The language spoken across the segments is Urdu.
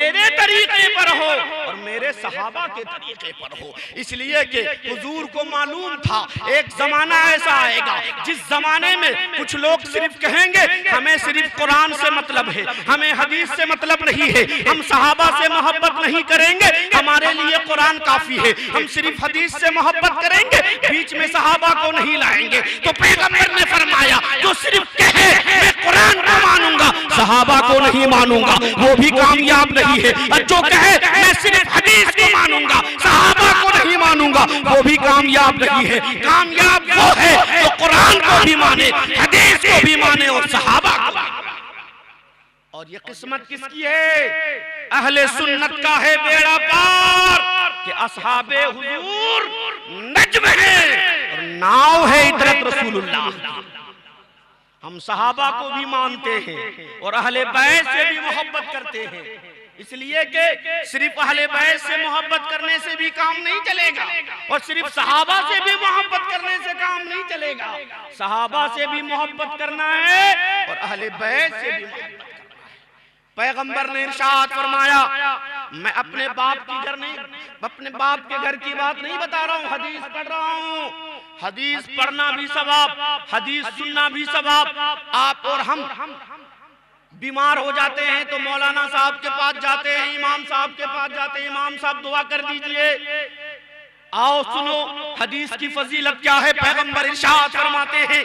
میرے طریقے پر ہو اور میرے صحابہ کے طریقے پر ہو، اس لیے کہ حضور کو معلوم تھا ایک زمانہ ایسا آئے گا جس زمانے میں کچھ لوگ صرف کہیں گے ہمیں صرف قرآن سے مطلب ہے، ہمیں حدیث سے مطلب نہیں ہے، ہم صحابہ سے محبت نہیں کریں گے، ہمارے لیے قرآن کافی ہے، ہم صرف حدیث سے محبت کریں گے، بیچ میں صحابہ کو نہیں لائیں گے۔ تو پیغمبر نے فرمایا جو صرف کہے میں قرآن کو مانوں گا صحابہ کو نہیں مانوں گا وہ بھی کامیاب نہیں ہے، اور جو کہے میں صرف حدیث کو مانوں گا صحابہ کو نہیں مانوں گا وہ بھی کامیاب نہیں ہے۔ کامیاب وہ ہے جو قرآن کو بھی مانے، حدیث کو بھی مانے اور صحابہ کو بھی مانے۔ اور یہ قسمت کس کی ہے؟ اہل سنت کا ہے بیڑا پار کہ اصحاب حضور نجم ہے اور ناؤ ہے عطرت رسول اللہ۔ ہم صحابہ کو بھی مانتے ہیں اور اہل بیت سے بھی محبت کرتے ہیں، اس لیے کہ صرف اہل بیت سے محبت کرنے سے بھی کام نہیں چلے گا اور صرف صحابہ سے بھی محبت کرنے سے کام نہیں چلے گا، صحابہ سے بھی محبت کرنا ہے اور اہل بیت سے بھی محبت کرنا ہے۔ پیغمبر نے ارشاد فرمایا میں اپنے باپ کے گھر کی بات نہیں بتا رہا ہوں، حدیث پڑھ رہا ہوں۔ حدیث پڑھنا بھی ثواب، حدیث سننا بھی ثواب۔ آپ اور ہم بیمار ہو جاتے ہیں تو مولانا صاحب کے پاس جاتے ہیں، امام صاحب کے پاس جاتے ہیں، امام صاحب دعا کر دیجئے۔ آؤ سنو حدیث کی فضیلت کیا ہے۔ پیغمبر ارشاد فرماتے ہیں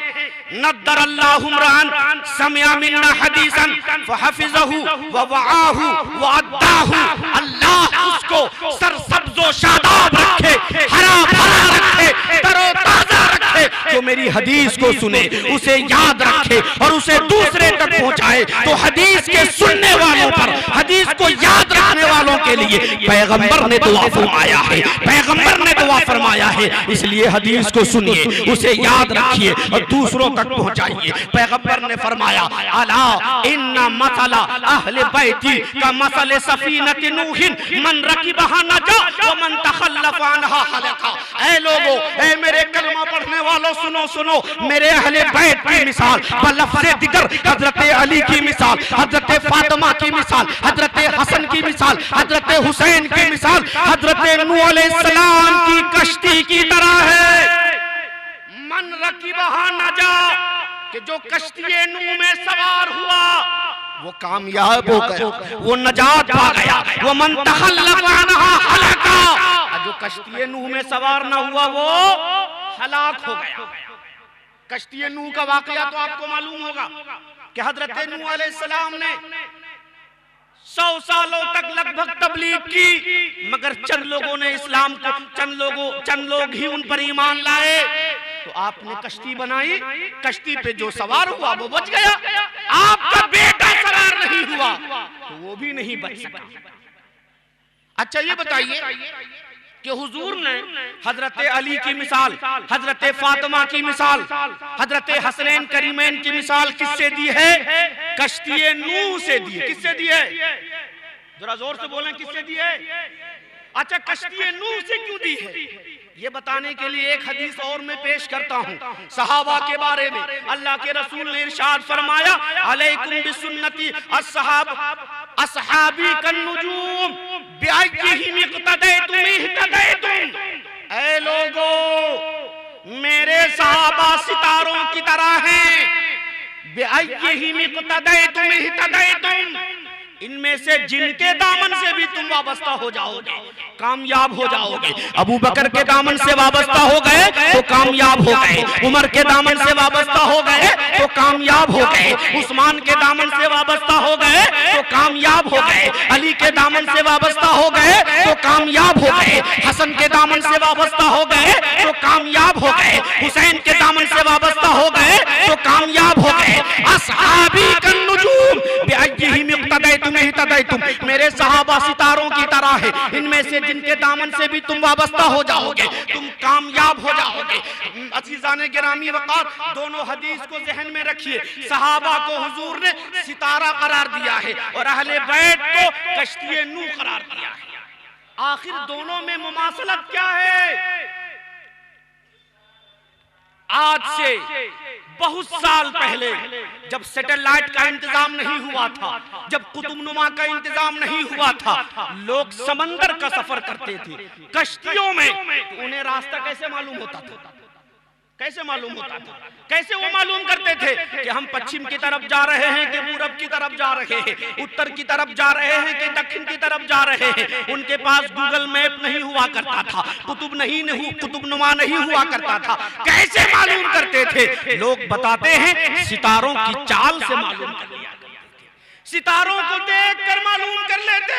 نَدَّرَ اللَّهُ امْرَأً سَمِعَ مِنَّا حَدِيثًا فَحَفِظَهُ وَوَعَاهُ وَأَدَّاهُ، اللہ اس کو سرسبز و شاداب رکھے، ہرا بھرا رکھے، تر و تازہ رکھے، جو میری حدیث کو سنے اسے یاد رکھے اور اسے دوسرے تک پہنچائے۔ تو حدیث کے سننے والوں پر، حدیث کو یاد رکھنے والوں کے لیے پیغمبر نے دعا فرمایا ہے، پیغمبر نے دعا فرمایا ہے، اس لیے حدیث کو سنیے، اسے یاد رکھیے اور دوسروں تک پہنچائیے۔ پیغمبر نے فرمایا الا ان مثل اہل بیتی کا مثل سفینۃ نوح من رکبها نجا ومن تخلف عنها ہلکا۔ اے لوگو، اے میرے کلمہ پڑھنے والوں سنو سنو، میرے اہل بیت کی مثال بلفظ دیگر حضرت علی کی مثال، حضرت فاطمہ کی مثال، حضرت حسن کی مثال، حضرت حسین کی مثال حضرت نوح علیہ السلام کی کشتی کی طرح ہے۔ من رکبها نجا، کہ جو کشتی نوح میں سوار ہوا وہ کامیاب ہو گیا، وہ نجات پا گیا۔ ومن تخلف عنها ہلکا، جو کشتی نوح میں سوار نہ ہوا وہ ہلاک ہو گیا۔ کشتی نوح کا واقعہ تو آپ کو معلوم ہوگا کہ حضرت نوح علیہ السلام نے 100 سالوں تک لگ بھگ تبلیغ کی، مگر چند لوگوں نے اسلام کو، چند لوگ ہی ان پر ایمان لائے۔ تو آپ نے کشتی بنائی، کشتی پہ جو سوار ہوا وہ بچ گیا، آپ کا بیٹا سوار نہیں ہوا تو وہ بھی نہیں بچ سکا۔ اچھا یہ بتائیے کہ حضور نے حضرت علی کی مثال، حضرت فاطمہ کی مثال، حضرت حسنین کریمین کی مثال کس سے دی ہے؟ کشتی نوح سے دی ہے۔ کس سے دی ہے؟ ذرا زور سے بولیں، کس سے دی ہے؟ اچھا کشتی نوح سے کیوں دی ہے؟ یہ بتانے کے لیے ایک حدیث اور میں پیش کرتا ہوں صحابہ کے بارے میں۔ اللہ کے رسول نے ارشاد فرمایا علیکم بسنتی اصحابی کالنجوم بأیہم اقتدیتم اہتدیتم۔ اے لوگو، میرے صحابہ ستاروں کی طرح ہیں، بأیہم اقتدیتم اہتدیتم، ان میں سے جن کے دامن سے بھی تم وابستہ ہو جاؤ گے کامیاب ہو جاؤ گے۔ ابو بکر کے دامن سے وابستہ ہو گئے تو کامیاب ہو گئے، عمر کے دامن سے وابستہ ہو گئے تو کامیاب ہو گئے، عثمان کے دامن سے وابستہ ہو گئے تو کامیاب ہو گئے، علی کے دامن سے وابستہ ہو گئے تو کامیاب ہو گئے، حسن کے دامن سے وابستہ ہو گئے تو کامیاب ہو گئے، حسین کے دامن سے وابستہ ہو گئے تو کامیاب ہو گئے۔ اصحابی کالنجوم بأیہم اقتدیتم اہتدیتم، میرے صحابہ ستاروں کی طرح ہے، ان میں سے جن کے دامن سے بھی تم وابستہ ہو جاؤ گے تم کامیاب ہو جاؤ گے۔ عزیزان گرامی وقار، دونوں حدیث کو ذہن میں رکھیے، صحابہ کو حضور نے ستارہ قرار دیا ہے اور اہل بیت کو کشتی نوح قرار دیا ہے۔ آخر دونوں میں مماثلت کیا ہے؟ آج سے بہت سال پہلے جب سیٹلائٹ کا انتظام نہیں ہوا تھا، جب قطب نما کا انتظام نہیں ہوا تھا، لوگ سمندر کا سفر کرتے تھے کشتیوں میں، تو انہیں راستہ کیسے معلوم ہوتا تھا؟ کیسے معلوم ہوتا تھا؟ کیسے وہ معلوم کرتے تھے کہ ہم پچھم کی طرف جا رہے ہیں کہ پورب کی طرف جا رہے ہیں، اتر کی طرف جا رہے ہیں کہ دکھن کی طرف جا رہے ہیں؟ ان کے پاس گوگل میپ نہیں ہوا کرتا تھا، قطب نما نہیں ہوا کرتا تھا، کیسے معلوم کرتے تھے؟ لوگ بتاتے ہیں ستاروں کی چال سے معلوم کر لیا کرتے تھے، ستاروں کو دیکھ کر معلوم کر لیتے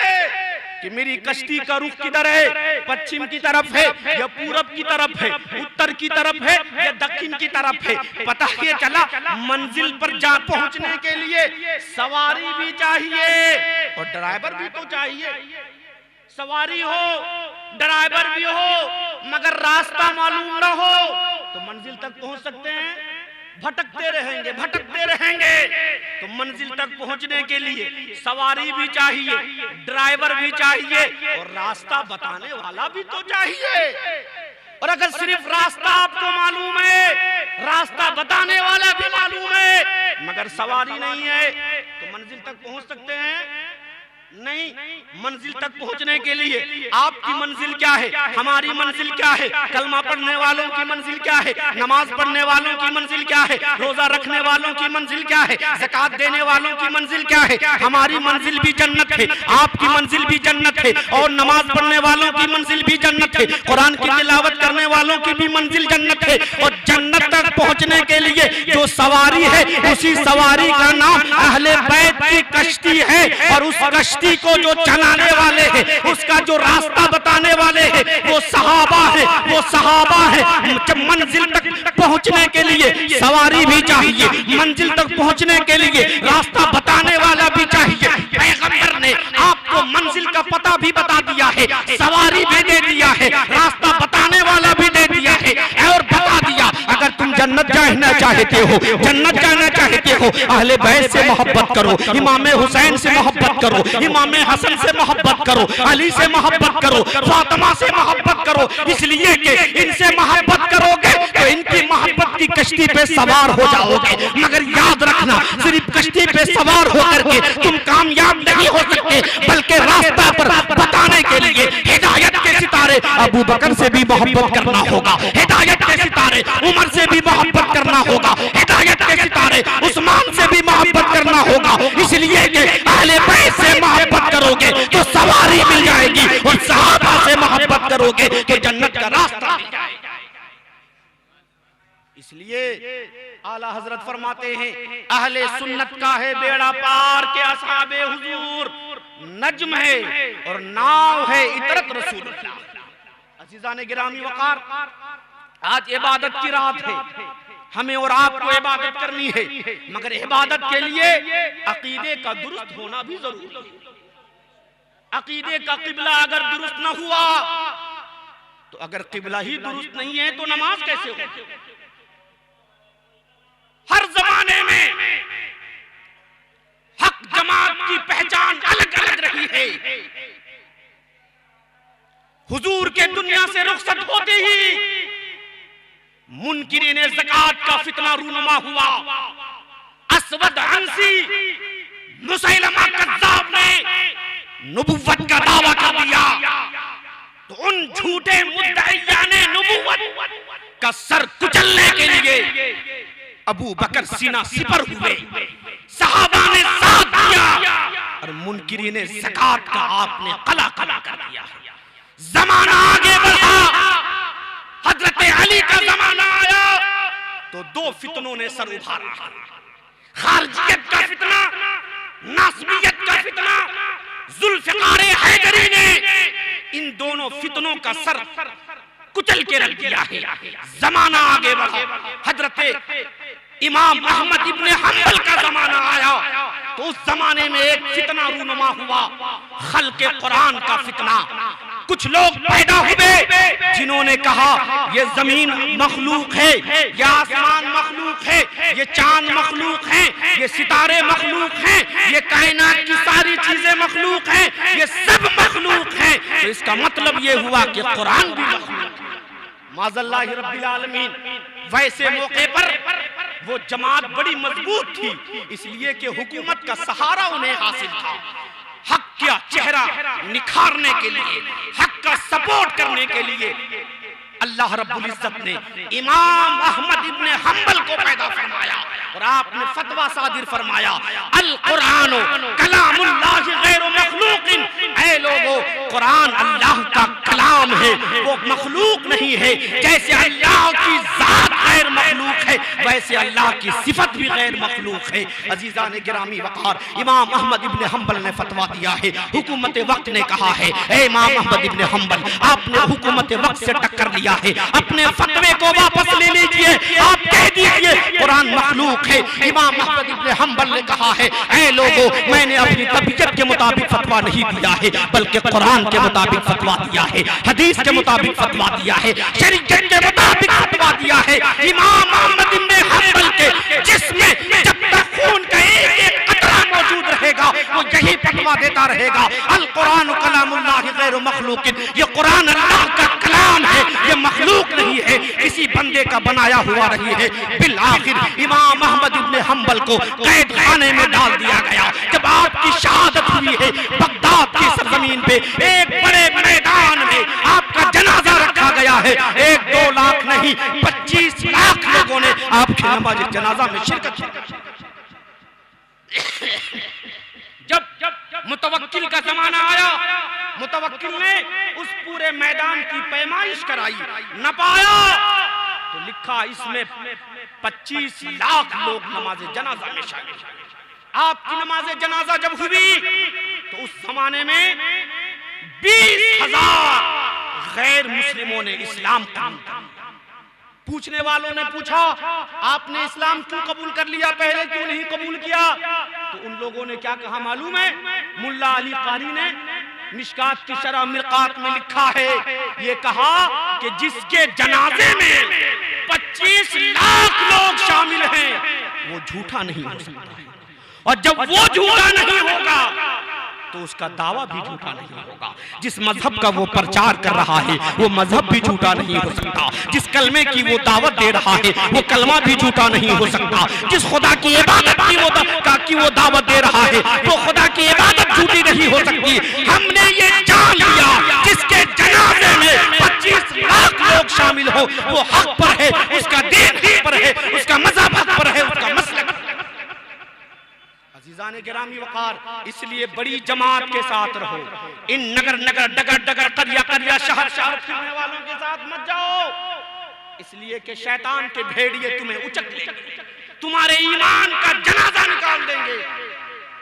کہ میری کشتی کا رخ کدھر ہے، پچھم کی طرف ہے یا پورب کی طرف ہے، اتر کی طرف ہے یا دکھن کی طرف ہے۔ پتہ یہ چلا منزل پر جا پہنچنے کے لیے سواری بھی چاہیے اور ڈرائیور بھی تو چاہیے۔ سواری ہو، ڈرائیور بھی ہو، مگر راستہ معلوم نہ ہو تو منزل تک پہنچ سکتے ہیں؟ بھٹکتے رہیں گے۔ تو منزل تک پہنچنے کے لیے سواری بھی چاہیے، ڈرائیور بھی چاہیے اور راستہ بتانے والا بھی تو چاہیے۔ اور اگر صرف راستہ آپ کو معلوم ہے، راستہ بتانے والا بھی معلوم ہے، مگر سواری نہیں ہے تو منزل تک پہنچ سکتے ہیں؟ نہیں۔ منزل تک پہنچنے کے لیے آپ کی منزل کیا ہے، ہماری منزل کیا ہے، کلمہ پڑھنے والوں کی منزل کیا ہے، نماز پڑھنے والوں کی منزل کیا ہے، روزہ رکھنے والوں کی منزل کیا ہے، زکوٰۃ دینے والوں کی منزل کیا ہے؟ ہماری منزل بھی جنت ہے، آپ کی منزل بھی جنت ہے، اور نماز پڑھنے والوں کی منزل بھی جنت ہے، قرآن کی تلاوت کرنے والوں کی بھی منزل جنت ہے۔ اور جنت تک پہنچنے کے لیے جو سواری ہے، اسی سواری کا نام اہل بیت کی کشتی ہے، اور اس کشتی کو جو چلانے والے ہیں، اس کا جو راستہ بتانے والے ہیں، وہ صحابہ ہیں۔ منزل تک پہنچنے کے لیے سواری بھی چاہیے، منزل تک پہنچنے کے لیے راستہ بتانے والا بھی چاہیے۔ پیغمبر نے آپ کو منزل کا پتہ بھی بتا دیا ہے، سواری بھی دے دیا ہے، راستہ بتانے والا بھی دے دیا ہے، اور بتا دیا اگر تم جنت جانا چاہتے ہو، اہل بیت سے محبت کرو، امام حسین سے محبت کرو، امام حسن سے محبت کرو، علی سے محبت کرو، فاطمہ سے محبت کرو، اس لیے کہ ان سے محبت کرو گے تو ان کی محبت کی کشتی پہ سوار ہو جاؤ گے۔ مگر یاد رکھنا، صرف کشتی پہ سوار ہو کر کے تم کامیاب نہیں ہو سکتے، بلکہ راستہ پر بتانے کے لیے ہدایت کے ستارے ابو بکر سے بھی محبت کرنا ہوگا، ہدایت کے ستارے عمر سے بھی محبت کرنا ہوگا، ہدایت کے ستارے عثمان سے بھی محبت کرنا ہوگا۔ اس لیے کہ اہل بیت سے محبت کرو گے تو سواری مل جائے گی، اور صحابہ سے محبت کرو گے تو جنت کا راستہ مل جائے گا۔ اس لیے اعلیٰ حضرت فرماتے ہیں اہل سنت کا ہے بیڑا پار کے اصحاب حضور نجم ہے اور ناؤ ہے اطرت رسول اللہ۔ عزیزان گرامی وقار، آج عبادت کی رات ہے، ہمیں اور آپ کو عبادت کرنی ہے، مگر عبادت کے لیے عقیدے کا درست ہونا بھی ضروری ہے۔ عقیدے کا قبلہ اگر درست نہ ہوا تو اگر قبلہ ہی درست نہیں ہے تو نماز کیسے ہوگی؟ ہر زمانے میں حق جماعت کی پہچان الگ الگ رہی ہے۔ حضور کے دنیا سے رخصت ہوتے ہی منکرین زکوٰۃ کا فتنہ رونما ہوا۔ اسود عنسی مسیلمہ کذاب نے نبوت کا دعویٰ کر دیا تو ان جھوٹے مدعیان نبوت کا سر کچلنے کے لیے ابو بکر سینہ سپر ہوئے، صحابہ نے ساتھ دیا، اور منکرین زکوٰۃ کا آپ نے قلع کر دیا۔ زمانہ آگے بڑھا، حضرت علی کا زمانہ آیا تو دو فتنوں نے سر اٹھارا، خارجیت کا فتنہ، ناصبیت کا فتنہ۔ ذوالفقار حیدری نے ان دونوں فتنوں کا سر کچل کے رکھ دیا ہے۔ زمانہ آگے بڑھا، حضرت امام احمد ابن حنبل کا زمانہ آیا تو اس زمانے میں ایک فتنہ رونما ہوا، خلق قرآن کا فتنہ۔ کچھ لوگ پیدا ہوئے جنہوں نے کہا یہ زمین مخلوق ہے، یہ آسمان مخلوق ہے، یہ چاند مخلوق ہیں، یہ ستارے مخلوق ہیں، یہ کائنات کی ساری چیزیں مخلوق ہیں، یہ سب مخلوق ہیں۔ تو اس کا مطلب یہ ہوا کہ قرآن بھی مخلوق ہے۔ معاذ اللہ رب العالمین، ویسے موقع پر وہ جماعت بڑی مضبوط تھی، اس لیے کہ حکومت کا سہارا انہیں حاصل تھا، حق کا چہرہ نکھارنے کے لیے، حق کا سپورٹ کرنے کے لیے اللہ رب العزت نے امام احمد ابن حنبل کو پیدا فرمایا اور آپ نے فتویٰ صادر فرمایا القرآن کلام اللہ غیر مخلوق، اے لوگو قرآن اللہ کا کلام ہے، وہ مخلوق نہیں ہے۔ جیسے اللہ کی ذات غیر مخلوق ہے ویسے اللہ کی صفت بھی غیر مخلوق ہے۔ عزیزان گرامی وقار، امام احمد ابن حنبل نے فتویٰ دیا ہے، حکومت وقت نے کہا ہے اے امام احمد ابن حنبل آپ نے حکومت وقت سے ٹکر لیا ہے، اپنے فتوے کو واپس لے لیجئے، آپ کہہ دیجئے قرآن مخلوق ہے۔ امام احمد ابن حنبل نے کہا ہے اے لوگو میں نے اپنی طبیعت کے مطابق فتویٰ نہیں دیا ہے بلکہ قرآن کے مطابق فتویٰ دیا ہے، حدیث کے مطابق فتویٰ دیا ہے، شریعت کے مطابق فتویٰ دیا ہے۔ امام احمد ابن حنبل کے جسم میں جب تک خون کا ایک ایک قطرہ موجود رہے گا وہ یہی فتویٰ دیتا رہے گا القرآن کلام اللہ غیر مخلوق، یہ قرآن اللہ کا کلام ہے، یہ مخلوق نہیں ہے، کسی بندے کا بنایا ہوا نہیں ہے۔ بالآخر امام احمد ابن حنبل کو قید خانے میں ڈال دیا گیا۔ جب آپ کی شہادت ہوئی ہے بغداد کی سرزمین پہ ایک بڑے میدان میں آپ کا جنازہ رکھا گیا ہے، 1-2 لاکھ نہیں 25 لاکھ لوگوں نے آپ کی نماز جنازہ میں شرکت کی۔ جب متوکل کا زمانہ آیا متوکل نے اس پورے میدان کی پیمائش کرائی، نہ پایا تو لکھا اس میں 25 لاکھ لوگ نماز جنازہ میں شامل ہیں۔ آپ کی نماز جنازہ جب ہوئی تو اس زمانے میں 20,000 غیر مسلموں نے اسلام قبول کیا۔ پوچھنے والوں نے پوچھا آپ نے اسلام کیوں قبول کر لیا، پہلے کیوں نہیں قبول کیا؟ تو ان لوگوں نے کیا کہا معلوم ہے؟ ملا علی قاری نے مشکات کی شرح مرقات میں لکھا ہے، یہ کہا کہ جس کے جنازے میں 25 لاکھ لوگ شامل ہیں وہ جھوٹا نہیں ہو سکتا، اور جب وہ جھوٹا نہیں ہوگا تو اس کا دعویٰ بھی جھوٹا نہیں ہوگا۔ جس مذہب کا وہ پرچار کر رہا ہے وہ مذہب بھی جھوٹا نہیں ہو سکتا، جس کلمے کی وہ دعوت دے رہا ہے وہ کلمہ بھی جھوٹا نہیں ہو سکتا، جس خدا کی عبادت کی وہ دعوت دے رہا ہے وہ خدا کی عبادت جھوٹی نہیں ہو سکتی۔ ہم نے یہ جان لیا جس کے جنازے میں 25 لاکھ لوگ شامل ہو وہ حق پر ہے، اس کا دین حق پر ہے، اس کا مذہب حق پر ہے، اس کا مسلک۔ عزیزان گرامی وقار، اس لیے بڑی جماعت کے ساتھ رہو، ان نگر نگر ڈگر ڈگر قریہ قریہ شہر شہر پھرنے والوں کے ساتھ مت جاؤ، اس لیے کہ شیطان کے بھیڑیے تمہیں اچک لیں گے، تمہارے ایمان کا جنازہ نکال دیں گے۔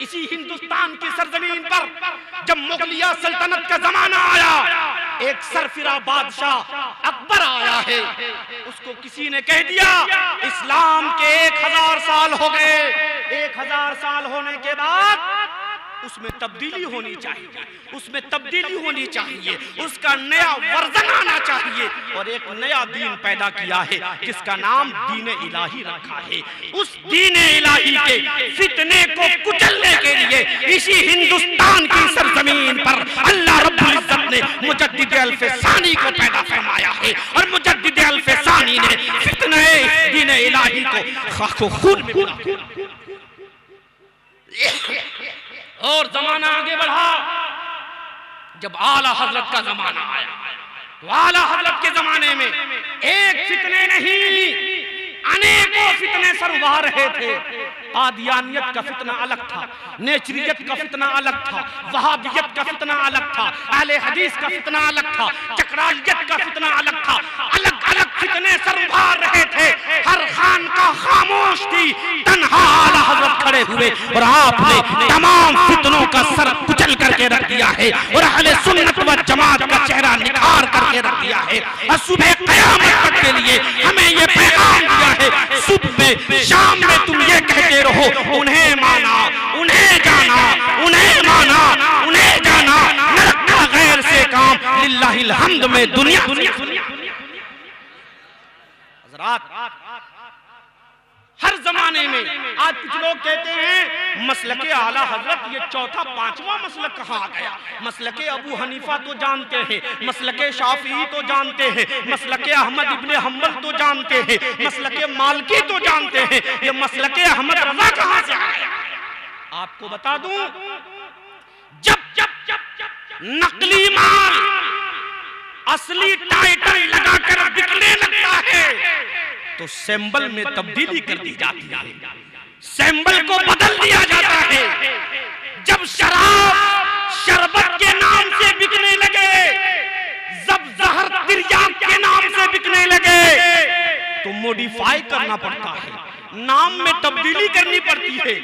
اسی ہندوستان کی سرزمین پر جب مغلیہ سلطنت کا زمانہ آیا ایک سرفراہ بادشاہ اکبر آیا ہے، اس کو کسی نے کہہ دیا اسلام کے 1000 سال ہو گئے، 1000 سال ہونے کے بعد اس میں تبدیلی ہونی چاہیے، اس میں تبدیلی ہونی چاہیے، اس کا نیا ورژن آنا چاہیے، اور ایک نیا دین پیدا کیا ہے جس کا نام دین الہی رکھا ہے۔ اس دین الہی کے فتنے کو کچلنے کے لیے اسی ہندوستان کی سرزمین پر اللہ رب العزت نے مجدد الف ثانی کو پیدا فرمایا ہے، اور مجدد الف ثانی نے فتنہ دین الہی کو خاک و خون میں ملا۔ اور زمانہ آگے بڑھا، جب اعلیٰ حضرت کا زمانہ آیا تو اعلیٰ حضرت کے زمانے میں ایک فتنے نہیں انیکوں فتنے سر اٹھا رہے تھے۔ قادیانیت کا فتنہ الگ تھا، نیچریت کا فتنہ الگ تھا، وہابیت کا فتنہ الگ تھا، اہل حدیث کا فتنہ الگ تھا، چکرالیت کا فتنہ الگ تھا، الگ الگ فتنے سر اٹھا رہے تھے۔ ہر خان کا خاموش تھی، تنہا اعلیٰ حضرت کھڑے ہوئے اور آپ نے تمام فتنوں کا سر کچل کر کے رکھ دیا ہے، اور اہل سنت و جماعت کا چہرہ نکھار کر کے رکھ دیا ہے۔ اور صبح قیامت تک کے لیے ہمیں یہ پیغام دیا ہے، صبح میں شام میں تم یہ کہتے رہو انہیں مانا، انہیں جانا، انہیں مانا، انہیں جانا، نہ رکھا غیر سے کام، للہ الحمد میں دنیا۔ حضرات، ہر زمانے میں آج کچھ لوگ کہتے ہیں مسلک اعلیٰ حضرت یہ چوتھا پانچواں مسلک کہاں آ گیا؟ مسلک ابو حنیفہ تو جانتے ہیں، مسلک شافعی تو جانتے ہیں، مسلک احمد ابن حنبل تو جانتے ہیں، مسلک مالکی تو جانتے ہیں، یہ مسلک احمد رضا کہاں سے آیا؟ آپ کو بتا دوں، جب نقلی مال اصلی ٹائٹل لگا کر بکنے لگتا ہے تو سیمبل میں تبدیلی کر دی جاتی ہے، سیمبل کو بدل دیا جاتا ہے۔ جب شراب شربت کے نام سے بکنے لگے، جب زہر تریاک کے نام سے بکنے لگے تو موڈیفائی کرنا پڑتا ہے، نام میں تبدیلی کرنی پڑتی ہے۔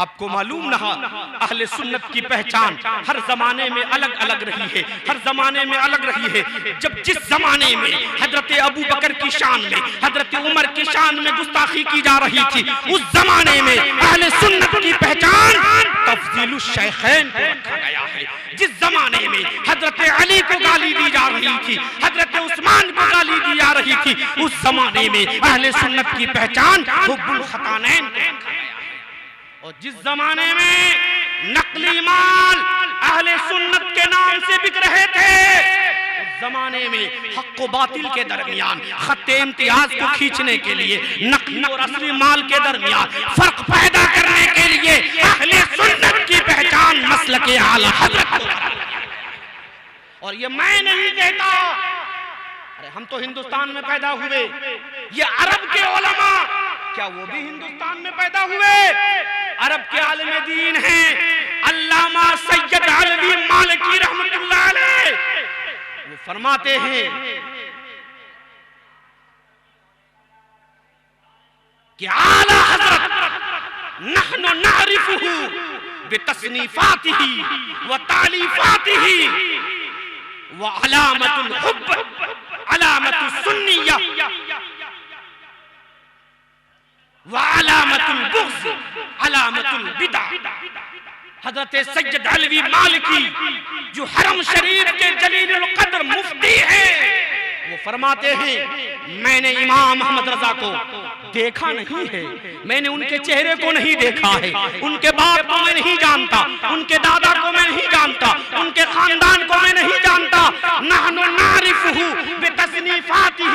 آپ کو معلوم نہ اہل سنت کی پہچان ہر زمانے میں الگ الگ رہی ہے، ہر زمانے میں الگ رہی ہے۔ جب جس زمانے میں حضرت ابو بکر کی شان میں، حضرت عمر کی شان میں گستاخی کی جا رہی تھی، اس زمانے میں اہل سنت کی پہچان تفضیل الشیخین کو رکھا گیا ہے۔ جس زمانے میں حضرت علی کو گالی دی جا رہی تھی، حضرت عثمان کو گالی دی جا رہی تھی، اس زمانے میں اہل سنت کی پہچان حب الختانین کو رکھا گیا ہے۔ اور جس زمانے میں نقلی مال اہل سنت کے نام سے بک رہے تھے، اس زمانے میں حق و باطل کے درمیان خط امتیاز کو کھینچنے کے لیے، نقلی اور اصلی مال کے درمیان فرق پیدا کرنے کے لیے اہل سنت کی پہچان مسلک اعلیٰ حضرت کو۔ اور یہ میں نہیں کہتا، ارے ہم تو ہندوستان میں پیدا ہوئے، یہ عرب کے علماء کیا وہ بھی ہندوستان میں پیدا ہوئے؟ عرب کے عالم دین ہیں علامہ سید علوی مالکی رحمت اللہ علیہ، وہ فرماتے ہیں کہ اعلیٰ حضرت نحن نعرفہ بتصنیفاتہ وتعلیفاتہ وعلامت الحب علامت السنیہ وعلامت البغض علامت البدع۔ حضرت سید علوی مالکی جو حرم شریف کے جلیل القدر مفتی ہیں، وہ فرماتے ہیں میں نے امام احمد رضا کو دیکھا نہیں ہے، میں نے ان کے چہرے کو نہیں دیکھا ہے، ان کے باپ کو میں نہیں جانتا، ان کے دادا کو میں نہیں جانتا، ان کے خاندان کو میں نہیں جانتا۔ نحن نعرفہ بتصنیفاتہ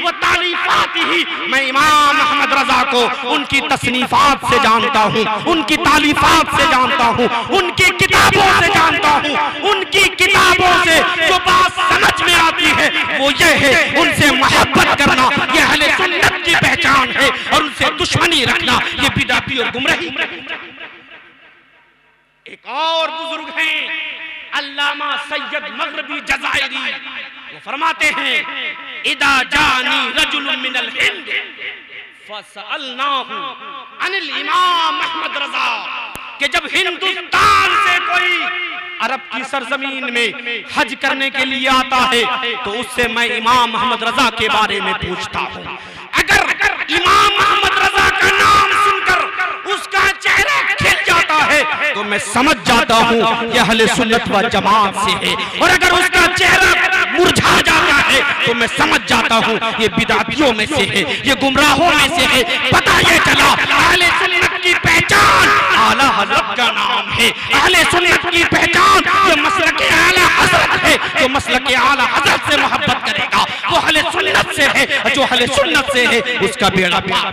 وتعلیفاتہ، میں امام احمد رضا کو ان کی تصنیفات سے جانتا ہوں، ان کی تعلیفات سے جانتا ہوں، ان کی کتابوں سے جانتا ہوں۔ ان کی کتابوں سے جو بات سمجھ میں آتی ہے وہ یہ ہے، ان سے محبت کرنا یہ اہل سنت کی پہچان ہے، اور ان سے دشمنی رکھنا یہ بدعتی اور گمراہی۔ ایک اور بزرگ ہیں علامہ سید مغربی جزائری، وہ فرماتے ہیں اذا جانی رجل من الہند فسألناہ عن الامام احمد رضا، کہ جب ہندوستان سے کوئی عرب کی سرزمین میں حج کرنے کے لیے آتا ہے تو اس سے میں امام احمد رضا کے بارے میں پوچھتا ہوں۔ اگر امام احمد رضا کا نام سن کر اس کا چہرہ کھل جاتا ہے تو میں سمجھ جاتا ہوں یہ اہل سنت و جماعت سے ہے، اور اگر اس کا چہرہ مرجھا جاتا ہے تو میں سمجھ جاتا ہوں یہ بدعتیوں میں سے ہے، یہ گمراہوں میں سے ہے۔ پتہ یہ چلا اہل سنت کی پہچان اعلیٰ حضرت کا نام ہے، اہل سنت کی پہچان یہ مسلک اعلیٰ حضرت ہے۔ جو مسلک اعلیٰ حضرت سے محبت کرے گا وہ اہل سنت سے ہے، جو اہل سنت سے ہے اس کا بیڑا پار۔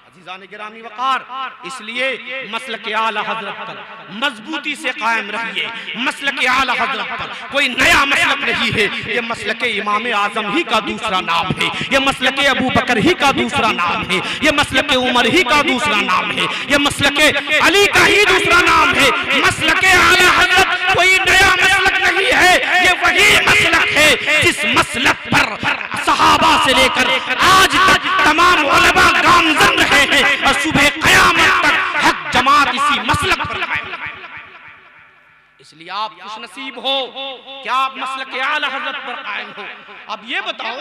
عزیزان گرامی وقار، اس لیے مسلک اعلیٰ حضرت پر مضبوطی سے قائم رہیے۔ مسلک اعلیٰ حضرت پر کوئی نیا مسلک نہیں ہے، یہ مسلک امام اعظم ہی کا دوسرا نام ہے، یہ مسلک ابو بکر ہی کا دوسرا نام ہے، یہ مسلک عمر ہی کا دوسرا نام ہے، یہ مسلک علی کا ہی دوسرا نام ہے۔ مسلک اعلیٰ حضرت کوئی نیا مسلک نہیں ہے، یہ وہی مسلک ہے جس مسلک پر صحابہ سے لے کر آج تک تمام علماء گامزن رہے ہیں، اور صبح قیامت تک حق جماعت اسی مسلک پر قائم ہے۔ اس لیے آپ خوش نصیب ہو کہ آپ مسلک اعلیٰ حضرت پر قائم ہو۔ اب یہ بتاؤ،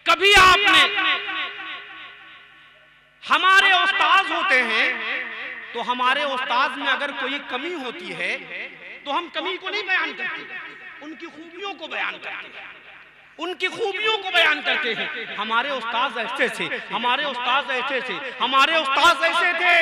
کبھی آپ نے، ہمارے استاذ ہوتے ہیں تو ہمارے استاذ میں اگر کوئی کمی ہوتی ہے تو ہم کمی کو نہیں بیان کرتے، ان کی خوبیوں کو بیان کرتے ہیں۔ ان کی خوبیوں کو بیان کرتے ہیں، ہمارے استاذ ایسے تھے، ہمارے استاذ ایسے تھے، ہمارے استاذ ایسے تھے۔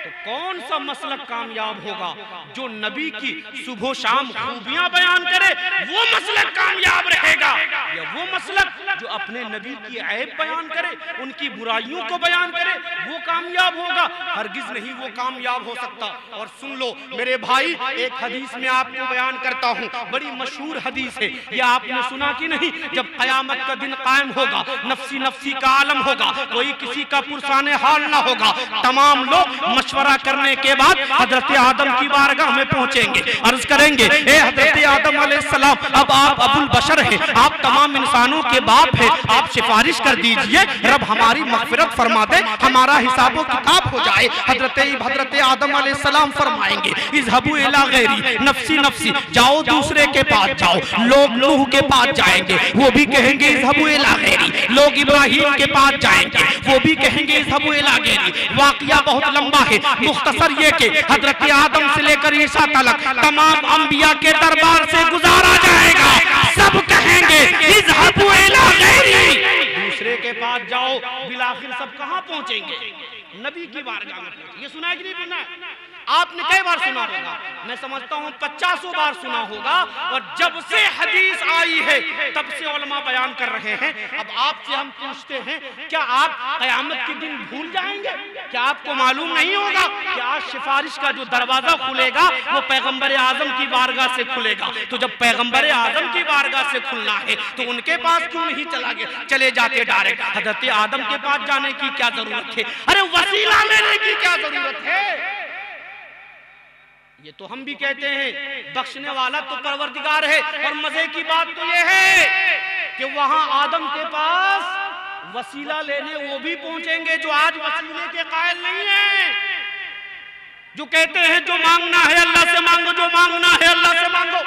تو کون سا مسلک کامیاب ہوگا؟ جو نبی کی صبح و شام خوبیاں بیان کرے وہ مسلک کامیاب رہے گا، یا وہ مسلک جو اپنے نبی کی عیب بیان کرے، ان کی برائیوں کو بیان کرے وہ کامیاب ہوگا؟ ہرگز نہیں وہ کامیاب ہو سکتا۔ اور سن لو میرے بھائی، ایک حدیث میں آپ کو بیان کرتا ہوں، بڑی مشہور حدیث ہے، یہ آپ نے سنا کہ نہیں؟ جب قیامت کا دن قائم ہوگا، نفسی نفسی کا عالم ہوگا، کوئی کسی کا پرسان حال نہ ہوگا، تمام لوگ مشورہ کرنے کے بعد حضرت آدم کی بارگاہ میں پہنچیں گے، عرض کریں گے اے حضرت آدم علیہ السلام، اب آپ ابو البشر ہیں، آپ تمام انسانوں کے باپ ہیں، آپ سفارش کر دیجئے رب ہماری مغفرت فرما دے، ہمارا حساب و کتاب ہو جائے۔ حضرت آدم علیہ السلام فرمائیں گے اذهبوا الى غیری، نفسی نفسی، جاؤ دوسرے کے پاس جاؤ۔ لوگ نوح کے پاس جائیں گے، وہ بھی کہیں گے اذهبوا الى غیری۔ لوگ ابراہیم کے پاس جائیں گے، وہ بھی کہیں گے اذهبوا الى غیری۔ واقعہ بہت لمبا ہے، مختصر یہ کہ حضرت آدم سے لے کر عیسیٰ تک تمام انبیاء کے دربار سے گزارا جائے گا، سب کہیں گے اذهبوا الى غیری، دوسرے کے پاس جاؤ۔ بالآخر سب کہاں پہنچیں گے؟ نبی کی بارگاہ میں پہنچیں گے۔ یہ سنا ہے کہ نہیں سنا ہے؟ آپ نے کئی بار سنا ہوگا، میں سمجھتا ہوں 50 بار سنا ہوگا، اور جب سے حدیث آئی ہے تب سے علماء بیان کر رہے ہیں۔ اب آپ سے ہم پوچھتے ہیں، کیا آپ قیامت کے دن بھول جائیں گے؟ کیا آپ کو معلوم نہیں ہوگا کہ آج سفارش کا جو دروازہ کھلے گا وہ پیغمبر اعظم کی بارگاہ سے کھلے گا؟ تو جب پیغمبر اعظم کی بارگاہ سے کھلنا ہے تو ان کے پاس کیوں نہیں چلے جاتے ڈائریکٹ؟ حضرت آدم کے پاس جانے کی کیا ضرورت ہے؟ ارے وسیلہ لینے کی کیا ضرورت ہے؟ یہ تو ہم بھی کہتے ہیں بخشنے والا تو پروردگار ہے، اور مزے کی بات تو یہ ہے کہ وہاں آدم کے پاس وسیلہ لینے وہ بھی پہنچیں گے جو آج وسیلے کے قائل نہیں ہیں، جو کہتے ہیں جو مانگنا ہے اللہ سے مانگو، جو مانگنا ہے اللہ سے مانگو۔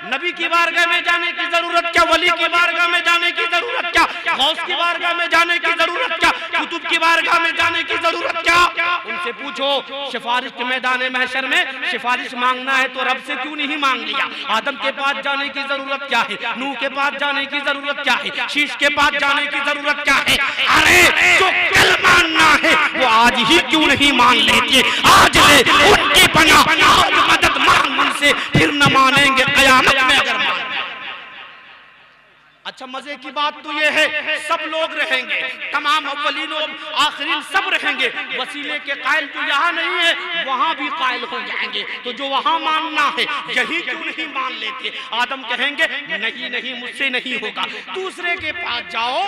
نبی کی بارگاہ میں جانے کی ضرورت کیا؟ ولی کی بارگاہ میں جانے کی ضرورت کیا؟ غوث کی بارگاہ میں جانے کی ضرورت کیا؟ کتب کی بارگاہ میں جانے کی ضرورت کیا؟ ان سے پوچھو سفارش کے میدان محشر میں سفارش مانگنا ہے تو رب سے کیوں نہیں مانگ لیا؟ آدم کے پاس جانے کی ضرورت کیا ہے؟ نوح کے پاس جانے کی ضرورت کیا ہے؟ شیش کے پاس جانے کی ضرورت کیا ہے؟ ارے جو کل ماننا ہے وہ آج ہی کیوں نہیں مان لیتے؟ آج لے ان کی پناہ، آج مدد مانگ ان سے، پھر نہ مانیں گے قیامت میں اگر مان۔ اچھا مزے کی بات تو یہ ہے سب لوگ رہیں گے، تمام اولین و آخرین سب رہیں گے، وسیلے کے قائل تو یہاں نہیں ہے وہاں بھی قائل ہو جائیں گے، تو جو وہاں ماننا ہے یہی کیوں نہیں مان لیتے؟ آدم کہیں گے نہیں نہیں مجھ سے نہیں ہوگا، دوسرے کے پاس جاؤ۔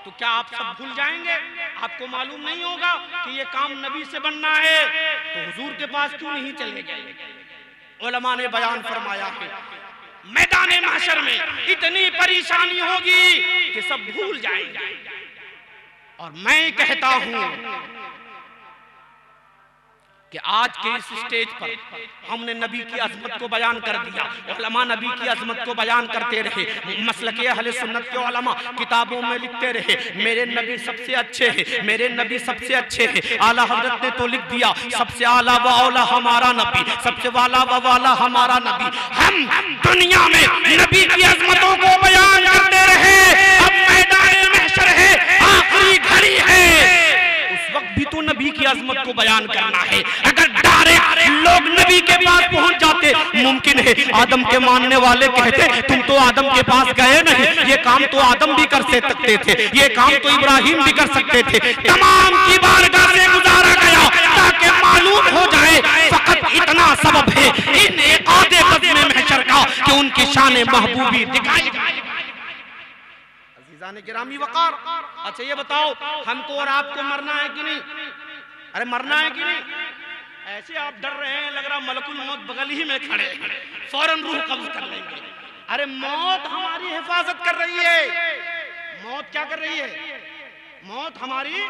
تو کیا آپ سب بھول جائیں گے؟ آپ کو معلوم نہیں ہوگا کہ یہ کام نبی سے بننا ہے تو حضور کے پاس کیوں نہیں چلے گئے؟ علماء نے بیان فرمایا ہے میدان محشر میں اتنی پریشانی ہوگی کہ سب بھول جائیں گے، اور میں کہتا ہوں کہ آج کے اس سٹیج پر ہم نے نبی کی عظمت کو بیان کر دیا، علماء نبی کی عظمت کو بیان کرتے رہے، مسلک اہل سنت کے علماء کتابوں میں لکھتے رہے میرے نبی سب سے اچھے ہیں، میرے نبی سب سے اچھے ہیں۔ اعلیٰ حضرت نے تو لکھ دیا سب سے اعلیٰ و اولیٰ ہمارا نبی، سب سے والا و والا ہمارا نبی۔ ہم دنیا میں نبی کی عظمتوں کو بیان کرتے رہے، اب میدان محشر ہے، آخری گھڑی ہے، اس وقت بھی تو نبی کی عظمت کو بیان کرنا ہے۔ اگر ڈائریکٹ لوگ نبی کے پاس پہنچ جاتے، ممکن ہے آدم کے ماننے والے کہتے تم تو آدم کے پاس گئے نہیں، یہ کام تو آدم بھی کر سکتے تھے، یہ کام تو ابراہیم بھی کر سکتے تھے۔ تمام کی بارگاہ سے گزارا گیا تاکہ معلوم ہو جائے فقط اتنا سبب ہے ان آدھے قدم محشر کا کہ ان کی شان محبوبی دکھائی جائے۔ عزیزان گرامی وقار، اچھا یہ بتاؤ ہم کو اور آپ کو مرنا ہے کہ نہیں؟ ارے مرنا ہے کہ نہیں؟ ایسے آپ ڈر رہے ہیں لگ رہا ملک الموت بغل ہی میں کھڑے ہیں، فوراً روح قبض کر لیں گے۔ ارے موت ہماری حفاظت کر رہی ہے، موت کیا کر رہی ہے؟ موت ہماری،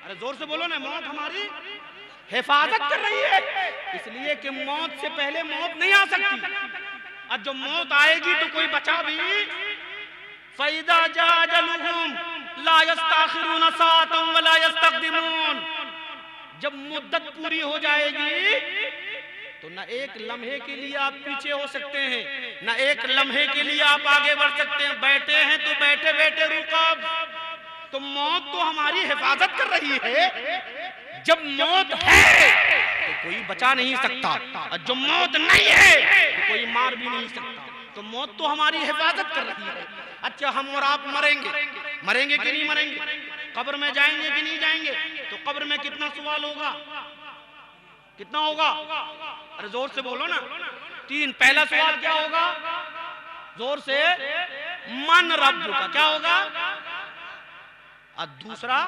ارے زور سے بولو نا، موت ہماری حفاظت کر رہی ہے، اس لیے کہ موت سے پہلے موت نہیں آ سکتی، اور جو موت آئے گی تو کوئی بچا بھی۔ فَإِذَا جَاءَ أَجَلُهُمْ لَا يَسْتَأْخِرُونَ سَاعَةً وَلَا يَسْتَقْدِمُونَ، جب مدت پوری ہو جائے گی تو نہ ایک لمحے کے لیے آپ پیچھے ہو سکتے ہیں، نہ ایک لمحے کے لیے آپ آگے بڑھ سکتے ہیں۔ بیٹھے ہیں تو بیٹھے بیٹھے رکاب، تو موت تو ہماری حفاظت کر رہی ہے۔ جب موت ہے تو کوئی بچا نہیں سکتا، اور جب موت نہیں ہے تو کوئی مار بھی نہیں سکتا۔ تو موت تو ہماری حفاظت کر رہی ہے۔ اچھا ہم اور آپ مریں گے، مریں گے کہ نہیں مریں گے؟ قبر میں جائیں گے کہ نہیں جائیں گے؟ تو قبر میں کتنا سوال ہوگا؟ کتنا ہوگا؟ ارے زور سے بولو نا۔ 3۔ پہلا سوال کیا ہوگا؟ زور سے، من رب کا کیا ہوگا؟ اور دوسرا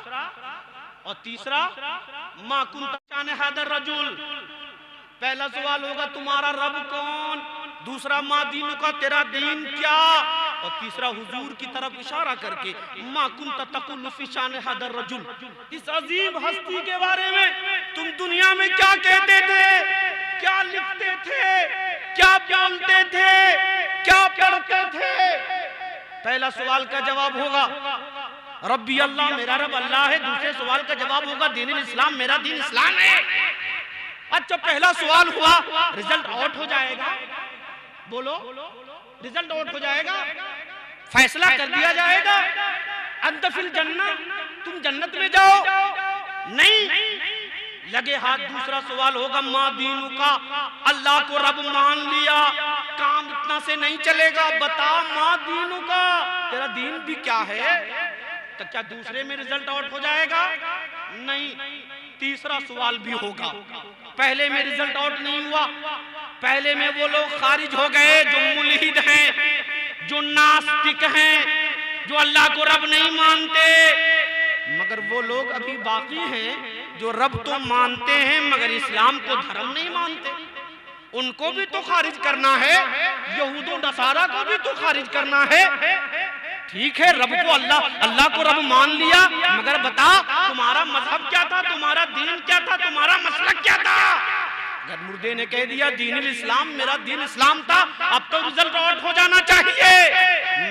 اور تیسرا، ما کنت شان هذا الرجل۔ پہلا سوال ہوگا تمہارا رب کون، دوسرا ما دین کا تیرا دین کیا، اور تیسرا حضور کی طرف اشارہ کر کے ما کنت تقول فی شان هذا الرجل، اس عظیم ہستی کے بارے میں تم دنیا میں کیا کہتے تھے، کیا لکھتے تھے، کیا بولتے تھے، کیا پڑھتے تھے؟ پہلا سوال کا جواب ہوگا ربی اللہ، میرا رب اللہ ہے۔ دوسرے سوال کا جواب ہوگا دین الاسلام، میرا دین اسلام ہے۔ اچھا پہلا سوال ہوا، رزلٹ آؤٹ ہو جائے گا، بولو رزلٹ آؤٹ ہو جائے گا، فیصلہ کر دیا جائے گا، انت فی الجنہ، تم جنت میں جاؤ، نہیں لگے ہاتھ۔ دوسرا سوال ہوگا ما دینو کا، اللہ کو رب مان لیا، کام اتنا سے نہیں چلے گا، بتا ما دینو کا، تیرا دین بھی کیا ہے؟ تو کیا دوسرے میں رزلٹ آؤٹ ہو جائے گا؟ نہیں۔ تیسرا سوال بھی ہوگا، پہلے میں رزلٹ آؤٹ نہیں ہوا، پہلے میں وہ لوگ خارج ہو گئے جو ملحد ہیں، جو ناستک ہیں، جو اللہ کو رب نہیں مانتے، مگر وہ لوگ ابھی باقی ہیں جو رب تو مانتے ہیں مگر اسلام کو دھرم نہیں مانتے۔ ان کو بھی تو خارج کرنا ہے، یہود و نصارہ کو بھی تو خارج کرنا ہے۔ ٹھیک ہے رب کو اللہ کو رب مان لیا، مگر بتا تمہارا مذہب کیا تھا، تمہارا دین کیا تھا، تمہارا مسلک کیا تھا؟ اگر مردے نے کہہ دیا دین الاسلام، میرا دین اسلام تھا، اب تو رزلٹ آؤٹ ہو جانا چاہیے،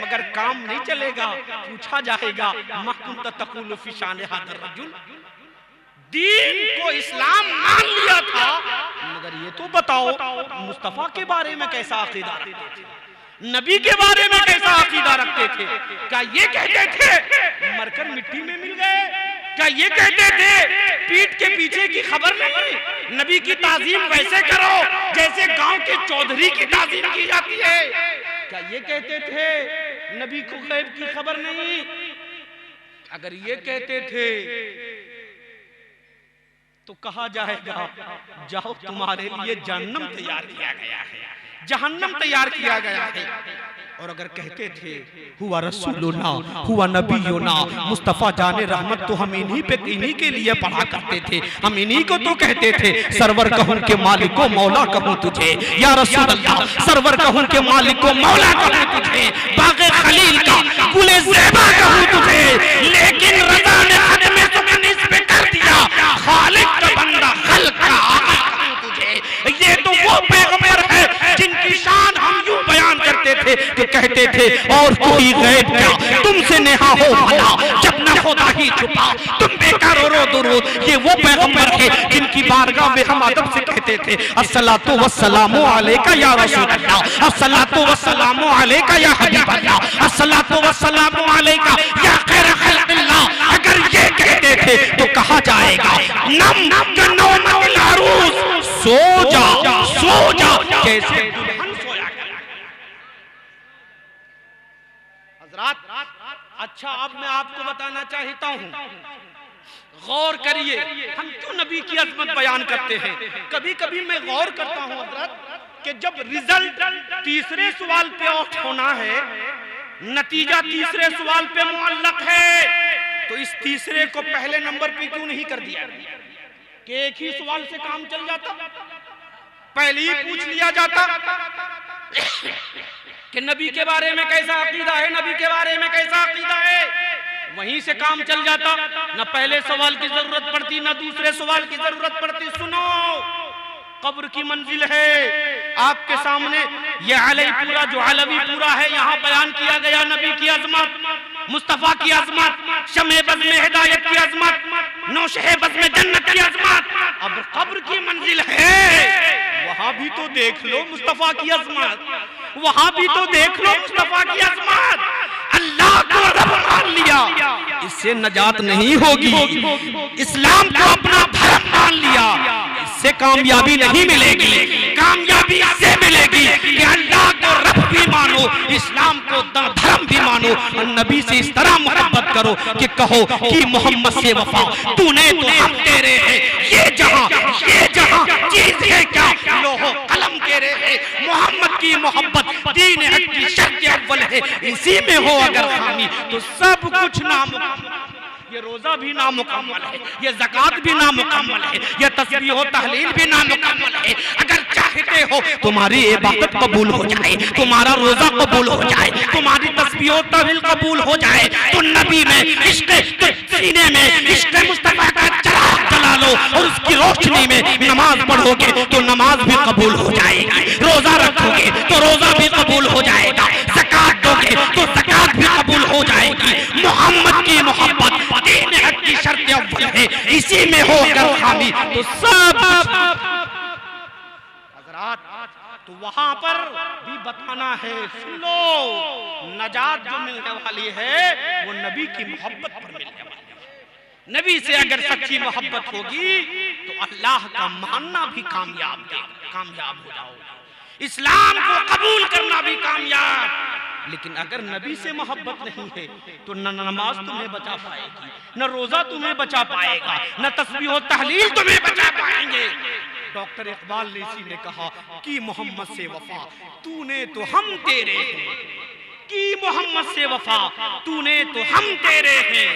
مگر کام نہیں چلے گا، پوچھا جائے گا ما کنت تقول فی شان ھذا الرجل، دین کو اسلام مان لیا تھا، مگر یہ تو بتاؤ مصطفیٰ کے بارے میں کیسا عقیدہ رکھتے تھے، نبی کے بارے میں کیسا عقیدہ رکھتے تھے؟ کیا یہ کہتے تھے مر کر مٹی میں مل گئے؟ کیا یہ کہتے تھے پیٹ کے پیچھے کی خبر نہیں، نبی کی تعظیم ویسے کرو جیسے گاؤں کے چودھری کی تعظیم کی جاتی ہے؟ کیا یہ کہتے تھے نبی کو غیب کی خبر نہیں؟ اگر یہ کہتے تھے تو کہا جائے گا جاؤ تمہارے لیے جہنم تیار کیا گیا ہے، جہنم تیار کیا گیا ہے۔ اور اگر کہتے تھے ہوا رسولنا، ہوا نبینا، مصطفیٰ جان رحمت، تو ہم انہی کے لیے پڑھا کرتے تھے، ہم انہی کو تو کہتے تھے سرور کہوں کہ مالک و مولا کہوں تجھے، یا رسول اللہ سرور کہوں کہ مالک و مولا کہوں تجھے، باغ خلیل کا گل زیبا کہوں تجھے، لیکن رضا نے ختم سکن اس پہ کر دیا، خالق کا بندہ خلق کا آقا کہوں تجھے۔ یہ تو وہ پیغمبر ہے جن کی شان ہم یوں بیان کرتے تھے کہ کہتے تھے اور کوئی غیب کیا تم سے نہا ہو بھلا، جب نہ خدا ہی چھپا تم بیکار رو درود۔ یہ وہ پیغمبر ہے جن کی بارگاہ میں ہم ادب سے کہتے تھے الصلاۃ والسلام علیکہ یا رسول اللہ، الصلاۃ والسلام علیکہ یا حبیب اللہ، الصلاۃ والسلام علیکہ یا خیر خلق اللہ۔ اگر یہ کہتے تھے تو کہا جائے گا نم کنومت العروس، سو جا سو جا جیسے دلہن سویا کرے۔ حضرات اچھا اب میں آپ کو بتانا چاہتا ہوں، غور کریے ہم کیوں نبی کی عظمت بیان کرتے ہیں۔ کبھی کبھی میں غور کرتا ہوں حضرت کہ جب رزلٹ تیسرے سوال پہ آؤٹ ہونا ہے، نتیجہ تیسرے سوال پہ معلق ہے، تو اس تیسرے کو پہلے نمبر پہ کیوں نہیں کر دیا کہ ایک ہی سوال سے کام چل جاتا، پہلے ہی پوچھ لیا جاتا کہ نبی کے بارے میں کیسا عقیدہ ہے، نبی کے بارے میں کیسا عقیدہ ہے، وہیں سے کام چل جاتا، نہ پہلے سوال کی ضرورت پڑتی نہ دوسرے سوال کی ضرورت پڑتی۔ سنو قبر کی منزل ہے آپ کے سامنے، یہ علی پورا جو علوی پورا ہے یہاں بیان کیا گیا نبی کی عظمت، مصطفیٰ کی عظمت، شمع بزم ہدایت کی عظمت، نوشہ بزم جنت کی عظمت۔ اب قبر کی منزل ہے وہاں بھی تو دیکھ لو مصطفیٰ کی عظمت، وہاں بھی تو دیکھ لو مصطفیٰ کی عظمت. اللہ کو رب مان لیا، اس سے نجات نہیں ہوگی. اسلام کو اپنا دھرم مان لیا، اس سے کامیابی نہیں ملے گی. کامیابی اس سے ملے گی کہ اللہ کو رب بھی مانو، اسلام کو دھرم بھی مانو، اور نبی سے اس طرح محبت کرو کہ کہو کہ محمد سے وفا تو نے تو ہم تیرے ہیں. یہ جہاں چیز ہے کیا لوح قلم تیرے ہیں. محمد کی محبت دین حق کی شرط اول ہے، اسی میں ہو اگر خامی تو سب کچھ نامکمل. یہ روزہ بھی نامکمل ہے، یہ زکوٰۃ بھی نامکمل ہے، یہ تسبیح و تحلیل بھی نامکمل ہے. اگر چاہتے ہو تمہاری عبادت قبول ہو جائے، تمہارا روزہ قبول ہو جائے، تمہاری تسبیح و تحلیل قبول ہو جائے، تو نبی میں عشق سینے میں عشق مصطفیٰ کا چراغ جلا لو اور اس کی روشنی میں نماز پڑھو گے تو نماز بھی قبول ہو جائے گی. روزہ رکھو گے تو روزہ بھی قبول ہو جائے گا. زکوٰۃ دو گے تو زکوٰۃ بھی قبول ہو جائے گی. محمد کی محبت دین حق کی شرط اول ہے، اسی میں ہو اگر خامی تو سب. حضرات تو وہاں پر بھی بتانا ہے، سن لو نجات جو ملنے والی ہے وہ نبی کی محبت پر ملنے والی ہے. نبی سے اگر سچی محبت ہوگی تو اللہ کا ماننا بھی کامیاب ہو جاؤ گے، اسلام کو قبول کرنا بھی کامیاب. لیکن اگر نبی سے محبت نہیں ہے تو نہ نماز تمہیں بچا پائے گی، نہ روزہ تمہیں بچا پائے گا، نہ تسبیح و تحلیل تمہیں بچا پائیں گے. ڈاکٹر اقبال لیسی نے کہا کہ محمد سے وفا تو نے تو ہم تیرے ہیں، کی محمد سے وفا تو نے تو ہم تیرے ہیں.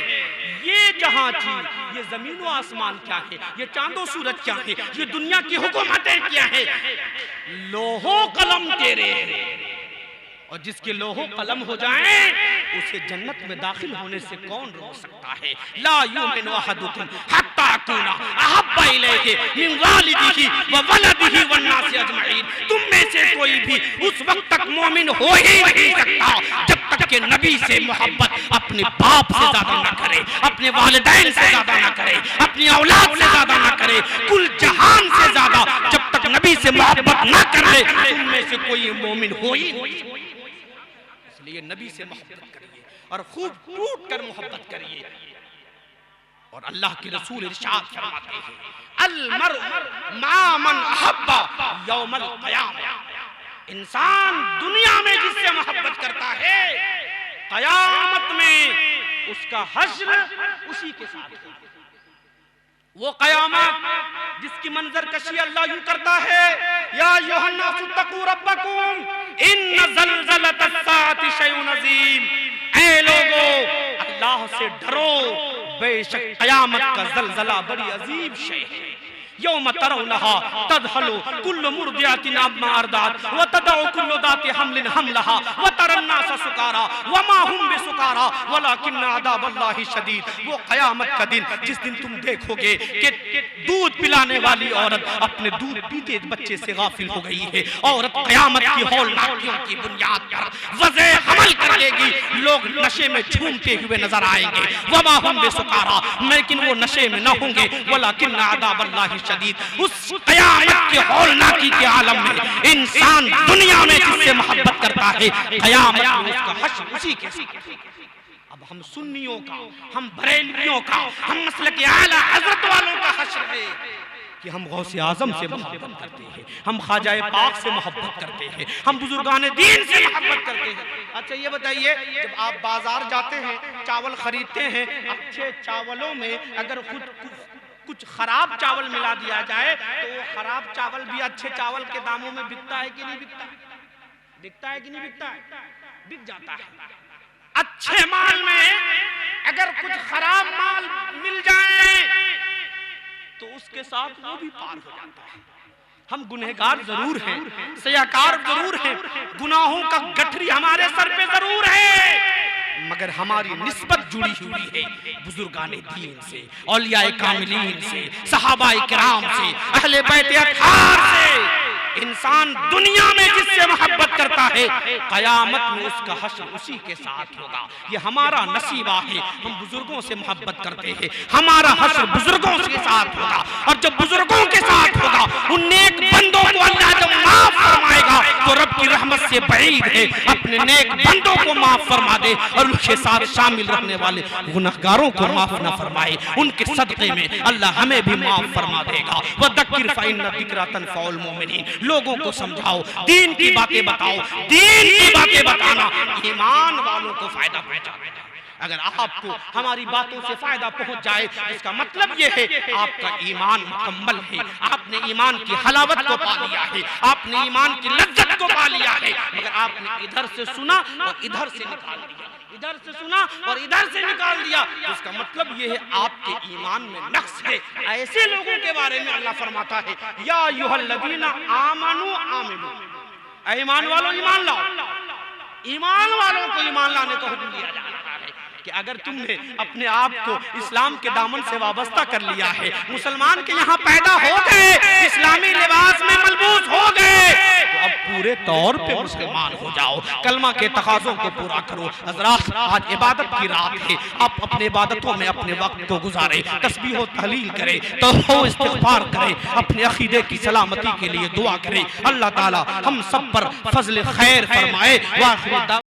یہ جہاں تھی، یہ زمین و آسمان کیا ہے، یہ چاند و سورج کیا ہے، یہ دنیا کی حکومتیں کیا ہے، لوح و قلم تیرے ہیں. اور جس کے لوح و قلم ہو جائیں اسے جنت میں داخل ہونے سے کون روک سکتا ہے. لا یؤمن احدکم حتی اکون احب الیہ من والدہ وولدہ والناس اجمعین. تم میں سے کوئی بھی اس وقت تک مومن ہو ہی نہیں سکتا جب تک کہ نبی سے محبت اپنے باپ سے زیادہ نہ کرے، اپنے والدین سے زیادہ نہ کرے، اپنی اولاد سے زیادہ نہ کرے، کل جہان سے زیادہ جب تک نبی سے محبت نہ کرے تم میں سے کوئی مومن ہو ہی نہیں. اس لیے نبی سے محبت کریے اور خوب ٹوٹ کر محبت کریے. اور اللہ کے رسول ارشاد فرماتے ہیں المرء مع من احب یوم القیامہ. انسان دنیا میں جس سے محبت کرتا ہے قیامت میں اس کا حشر اسی کے ساتھ ہے. وہ قیامت جس کی منظر کشی اللہ یوں کرتا ہے یا ایھا الناس اتقوا ربکم ان زلزلۃ الساعۃ شیء عظیم. اے لوگو اللہ سے ڈرو، بے شک قیامت کا زلزلہ بڑی عظیم شے ہے. یوم ترونها تذهل كل مرضعة عما ارضعت وتضع كل ذات حمل حملها وترى الناس سكارى وما هم بسكارى ولكن عذاب الله شديد. وہ قیامت کا دن جس دن تم دیکھو گے کہ دودھ پلانے والی عورت اپنے دودھ پیتے بچے سے غافل ہو گئی ہے. عورت قیامت کی ہولناکیوں کی بنیاد پر وضع حمل کر لے گی. لوگ نشے میں جھومتے ہوئے نظر آئیں گے. وما هم بسكارى لیکن وہ نشے میں نہ ہوں گے. ولكن عذاب الله شدید. اس قیامت کے ہولناکی کے عالم میں انسان دنیا میں جس سے محبت کرتا ہے قیامت میں اس کا حشر اسی کے ساتھ. اب ہم سنیوں کا، ہم بریلویوں کا، ہم مسلک اعلی حضرت والوں کا حشر ہے کہ ہم غوث اعظم سے محبت کرتے ہیں، ہم خواجہ پاک سے محبت کرتے ہیں، ہم بزرگان دین سے محبت کرتے ہیں. اچھا یہ بتائیے جب آپ بازار جاتے ہیں چاول خریدتے ہیں، اچھے چاولوں میں اگر کچھ خراب چاول ملا دیا جائے تو وہ خراب چاول بھی اچھے چاول کے داموں میں بکتا ہے کہ نہیں بکتا؟ بکتا ہے کہ نہیں بکتا ہے؟ بک جاتا ہے. اچھے مال میں اگر کچھ خراب مال مل جائے تو اس کے ساتھ وہ بھی پار ہو جاتا ہے. ہم گنہگار ضرور ہیں، سیاکار ضرور ہیں، گناہوں کا گٹھری ہمارے سر پہ ضرور ہے، مگر ہماری نسبت جڑی ہوئی ہے بزرگان دین سے، اولیاء کاملین سے، صحابہ کرام سے، اہل بیت اطہار سے. انسان دنیا میں جس سے محبت کرتا ہے قیامت میں اس کا حشر اسی کے ساتھ ہوگا. یہ ہمارا نصیبہ ہے. ہم بزرگوں سے محبت کرتے ہیں، ہمارا حشر بزرگوں کے ساتھ ہوگا. اور جب بزرگوں کے ساتھ ہوگا ان نیک بندوں کو اللہ جب بعید ہے، اپنے نیک بندوں کو معاف فرما دے اور ان کے ساتھ شامل رہنے والے گناہگاروں کو معاف نہ فرمائے، ان کے صدقے میں اللہ ہمیں بھی معاف فرما دے گا۔ وَذَكِّرْ فَإِنَّ الذِّكْرَىٰ تَنفَعُ الْمُؤْمِنِينَ، لوگوں کو سمجھاؤ، دین کی باتیں بتاؤ، دین کی باتیں بتانا ایمان والوں کو فائدہ پہنچاتا ہے۔ اگر آپ کو ہماری باتوں سے فائدہ پہنچ جائے، اس کا مطلب یہ ہے آپ کا ایمان مکمل ہے، آپ نے ایمان کی حلاوت کو پا لیا ہے، آپ نے ایمان کی لذت کو پا لیا ہے۔ مگر آپ نے ادھر سے سنا اور ادھر سے نکال دیا، ادھر سے سنا اور ادھر سے نکال دیا، اس کا مطلب یہ ہے آپ کے ایمان میں نقص ہے۔ ایسے لوگوں کے بارے میں اللہ فرماتا ہے یا ایھا الذین آمنوا آمنوا، اے ایمان والوں ایمان لاؤ۔ ایمان والوں کو ایمان لانے کو حکم دیا جا رہا ہے کہ اگر تم نے اپنے آپ کو اسلام کے دامن سے وابستہ کر لیا ہے، مسلمان کے یہاں پیدا ہو گئے، اسلامی لباس میں ملبوس ہو گئے، تو اب پورے طور پہ مسلمان ہو جاؤ، کلمہ کے تقاضوں کو پورا کرو۔ حضرات آج عبادت کی رات ہے، آپ اپنے عبادتوں میں اپنے وقت کو گزارے، تسبیح و تحلیل کرے، توبہ و استغفار کرے، اپنے عقیدے کی سلامتی کے لیے دعا کرے۔ اللہ تعالی ہم سب پر فضل خیر فرمائے۔ وآخر